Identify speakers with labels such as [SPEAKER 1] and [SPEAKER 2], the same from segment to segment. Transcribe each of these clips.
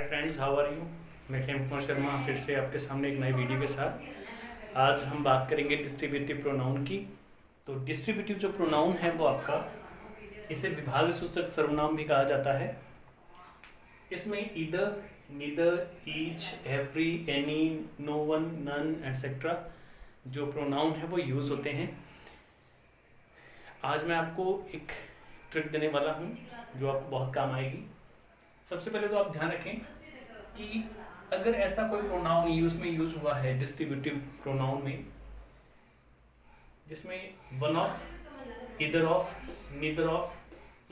[SPEAKER 1] Hi friends, how are you. मैं खेम कुमार शर्मा फिर से आपके सामने एक नई वीडियो के साथ। आज हम बात करेंगे डिस्ट्रीब्यूटिव प्रोनाउन की। तो डिस्ट्रीब्यूटिव जो प्रोनाउन है वो आपका, इसे विभाग सूचक सर्वनाम भी कहा जाता है। इसमें either, neither, each, every, any, no one, none etcetera जो प्रोनाउन है वो यूज होते हैं। आज मैं आपको एक ट्रिक देने वाला हूँ जो आपको बहुत काम आएगी। सबसे पहले तो आप ध्यान रखें कि अगर ऐसा कोई प्रोनाउन यूज हुआ है डिस्ट्रीब्यूटिव प्रोनाउन में, जिसमें one of, either of, neither of,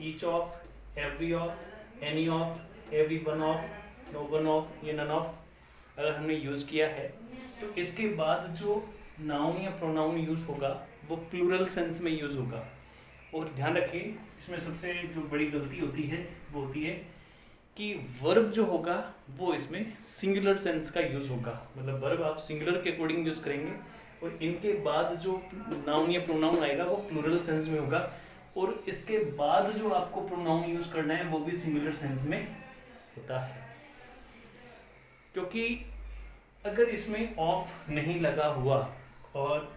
[SPEAKER 1] each of, every of, any of, every one of, no one of या नन ऑफ अगर हमने यूज किया है, तो इसके बाद जो नाउन या प्रोनाउन यूज होगा वो प्लूरल सेंस में यूज होगा। और ध्यान रखें, इसमें सबसे जो बड़ी गलती होती है वो होती है कि वर्ब जो होगा वो इसमें सिंगुलर सेंस का यूज होगा। मतलब वर्ब आप सिंगुलर के अकॉर्डिंग यूज करेंगे और इनके बाद जो नाउन या प्रोनाउन आएगा वो प्लूरल सेंस में होगा। और इसके बाद जो आपको प्रोनाउन यूज करना है वो भी सिंगुलर सेंस में होता है। क्योंकि अगर इसमें ऑफ नहीं लगा हुआ और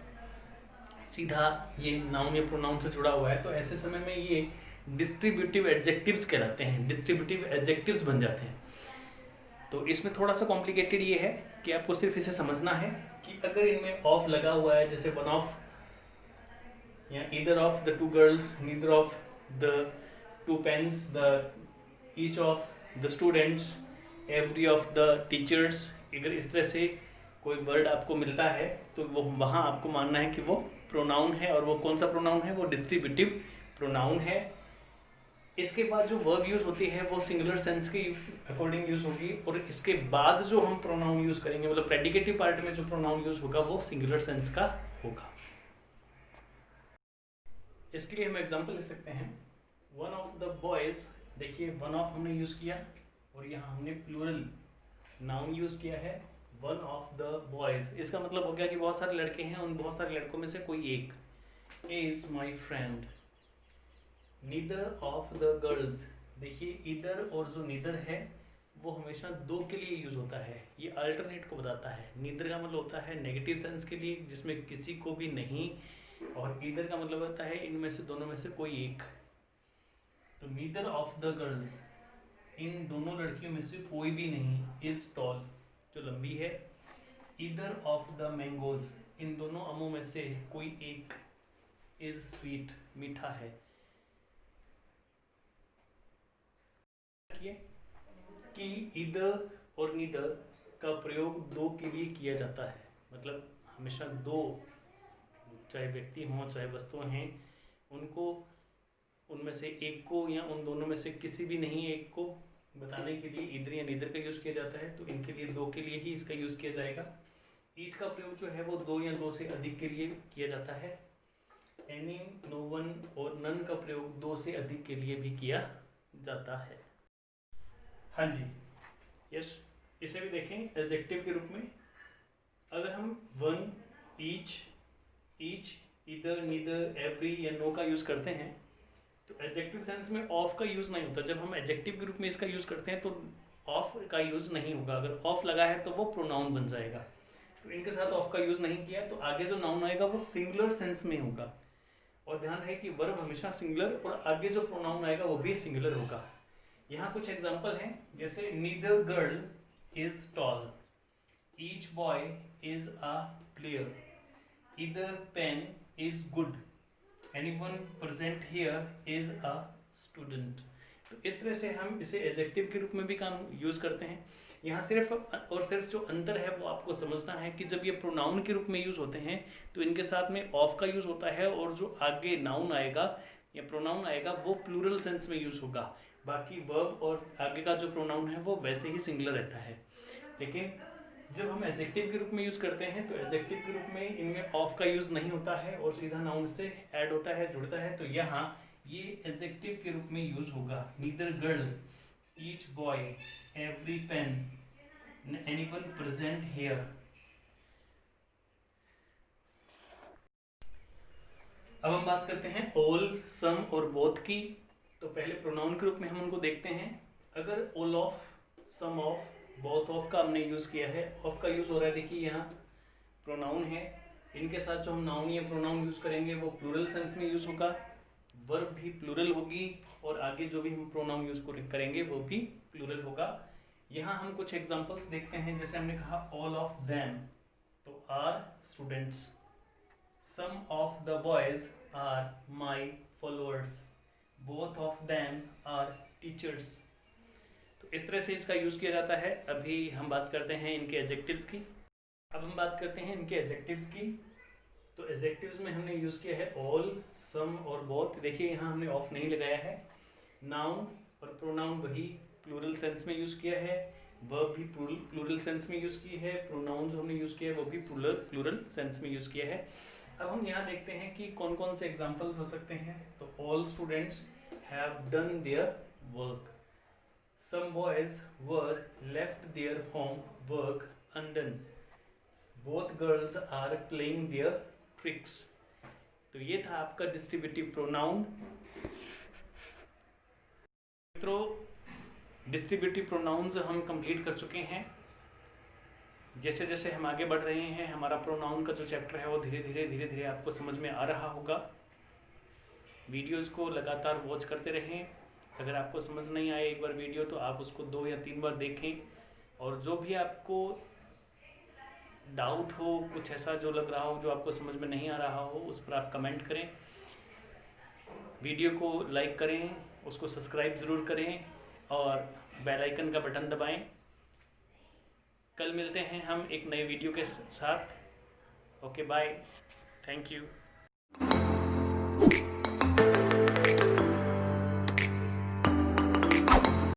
[SPEAKER 1] सीधा ये नाउन या प्रोनाउन से जुड़ा हुआ है, तो ऐसे समय में ये डिस्ट्रीब्यूटिव एडजेक्टिव्स कहलाते हैं, डिस्ट्रीब्यूटिव एडजेक्टिव्स बन जाते हैं। तो इसमें थोड़ा सा कॉम्प्लिकेटेड ये है कि आपको सिर्फ इसे समझना है कि अगर इनमें ऑफ लगा हुआ है, जैसे वन ऑफ या either of the two girls, neither of the two pens, the each of the students, every of the teachers, अगर इस तरह से कोई वर्ड आपको मिलता है तो वो वहाँ आपको मानना है कि वो प्रोनाउन है। और वो कौन सा प्रोनाउन है? वो डिस्ट्रीब्यूटिव प्रोनाउन है। इसके बाद जो वर्ब यूज होती है वो सिंगुलर सेंस के अकॉर्डिंग यूज होगी। और इसके बाद जो हम प्रोनाउन यूज करेंगे, मतलब प्रेडिकेटिव पार्ट में जो प्रोनाउन यूज होगा वो सिंगुलर सेंस का होगा। इसके लिए हम एग्जांपल ले सकते हैं। वन ऑफ द बॉयज, देखिए वन ऑफ हमने यूज किया और यहाँ हमने प्लूरल नाउन यूज किया है, वन ऑफ द बॉयज। इसका मतलब हो गया कि बहुत सारे लड़के हैं, उन बहुत सारे लड़कों में से कोई एक। Is my friend. Neither of the girls, देखिए इधर और जो नीदर है वो हमेशा दो के लिए यूज होता है। ये अल्टरनेट को बताता है। नीदर का मतलब होता है नेगेटिव सेंस के लिए, जिसमें किसी को भी नहीं, और इधर का मतलब होता है इनमें से दोनों में से कोई एक। तो नीदर ऑफ द गर्ल्स, इन दोनों लड़कियों में से कोई भी नहीं, इज टॉल, जो लंबी है। ईदर ऑफ द मैंगोज, इन दोनों आमों में से कोई एक, इज स्वीट, मीठा है। कि ईदर और नीदर का प्रयोग दो के लिए किया जाता है। मतलब हमेशा दो, चाहे व्यक्ति हों चाहे वस्तुएं हैं, उनको उनमें से एक को या उन दोनों में से किसी भी नहीं एक को बताने के लिए ईदर या नीदर का यूज किया जाता है। तो इनके लिए दो के लिए ही इसका यूज किया जाएगा। ईच का प्रयोग जो है वो दो या दो से अधिक के लिए किया जाता है। एनी, नो वन और नन का प्रयोग दो से अधिक के लिए भी किया जाता है। हाँ जी, यस। इसे भी देखें एडजेक्टिव के रूप में। अगर हम one, each, either, neither, every या नो का यूज करते हैं तो एडजेक्टिव सेंस में ऑफ का यूज नहीं होता। जब हम एडजेक्टिव के रूप में इसका यूज करते हैं तो ऑफ का यूज नहीं होगा। अगर ऑफ लगा है तो वो प्रोनाउन बन जाएगा। तो इनके साथ ऑफ का यूज नहीं किया तो आगे जो नाउन आएगा वो सिंगुलर सेंस में होगा। और ध्यान रहे कि वर्ब हमेशा सिंगुलर और आगे जो प्रोनाउन आएगा वो भी सिंगुलर होगा। यहाँ कुछ एग्जाम्पल हैं, जैसे neither girl is tall, each boy is a player, either pen is good, anyone present here is a student. तो इस तरह से हम इसे एडजेक्टिव के रूप में भी काम यूज करते हैं। यहाँ सिर्फ और सिर्फ जो अंतर है वो आपको समझना है कि जब ये प्रोनाउन के रूप में यूज होते हैं तो इनके साथ में ऑफ का यूज होता है, और जो आगे नाउन आएगा या प्रोनाउन आएगा वो प्लूरल सेंस में यूज होगा। बाकी वर्ब और आगे का जो प्रोनाउन है वो वैसे ही सिंगुलर रहता है। लेकिन जब हम एडजेक्टिव के रूप में यूज करते हैं तो एडजेक्टिव के रूप में इनमें ऑफ का यूज नहीं होता है और सीधा नाउन से ऐड होता है, जुड़ता है। तो यहाँ ये एडजेक्टिव के रूप में यूज होगा। Neither girl, each boy, every pen, anyone present here. अब हम बात करते हैं ऑल, सम और बोथ की। तो पहले प्रोनाउन के रूप में हम उनको देखते हैं। अगर all of some of, both of का हमने यूज़ किया है। ऑफ का यूज़ हो रहा है, देखिए यहाँ प्रोनाउन है, इनके साथ जो हम नाउन या प्रोनाउन यूज़ करेंगे वो प्लूरल सेंस में यूज़ होगा, वर्ब भी प्लूरल होगी, और आगे जो भी हम प्रोनाउन यूज़ करेंगे वो भी प्लूरल होगा। यहाँ हम कुछ एग्जांपल्स देखते हैं, जैसे हमने कहा ऑल ऑफ देम, तो are students, some of the boys are my followers, both of them are teachers. तो इस तरह से इसका यूज़ किया जाता है। अभी हम बात करते हैं इनके एडजेक्टिव्स की। अब हम बात करते हैं इनके एडजेक्टिव्स की। तो एडजेक्टिव्स में हमने यूज़ किया है ऑल, सम और बोथ। देखिए यहाँ हमने ऑफ नहीं लगाया है। नाउन और प्रोनाउन वही प्लूरल सेंस में यूज़ किया है, वर्ब भी प्लूरल सेंस में यूज़ की है, प्रोनाउन जो हमने यूज़ किया है वो भी प्लूरल सेंस में यूज़ किया है। अब हम यहाँ देखते हैं कि कौन कौन से एग्जाम्पल्स हो सकते हैं। तो all students have done their work, some boys were left their home work undone, both girls are playing their tricks। तो ये था आपका डिस्ट्रीब्यूटिव प्रोनाउन। मित्रों, डिस्ट्रीब्यूटिव प्रोनाउंस हम कंप्लीट कर चुके हैं। जैसे जैसे हम आगे बढ़ रहे हैं, हमारा प्रोनाउन का जो चैप्टर है वो धीरे धीरे आपको समझ में आ रहा होगा। वीडियोज़ को लगातार वॉच करते रहें। अगर आपको समझ नहीं आए एक बार वीडियो, तो आप उसको 2 या 3 बार देखें, और जो भी आपको डाउट हो, कुछ ऐसा जो लग रहा हो जो आपको समझ में नहीं आ रहा हो, उस पर आप कमेंट करें, वीडियो को लाइक करें, उसको सब्सक्राइब ज़रूर करें और बेल आइकन का बटन दबाएं। कल मिलते हैं हम एक नए वीडियो के साथ। Okay, bye, thank you.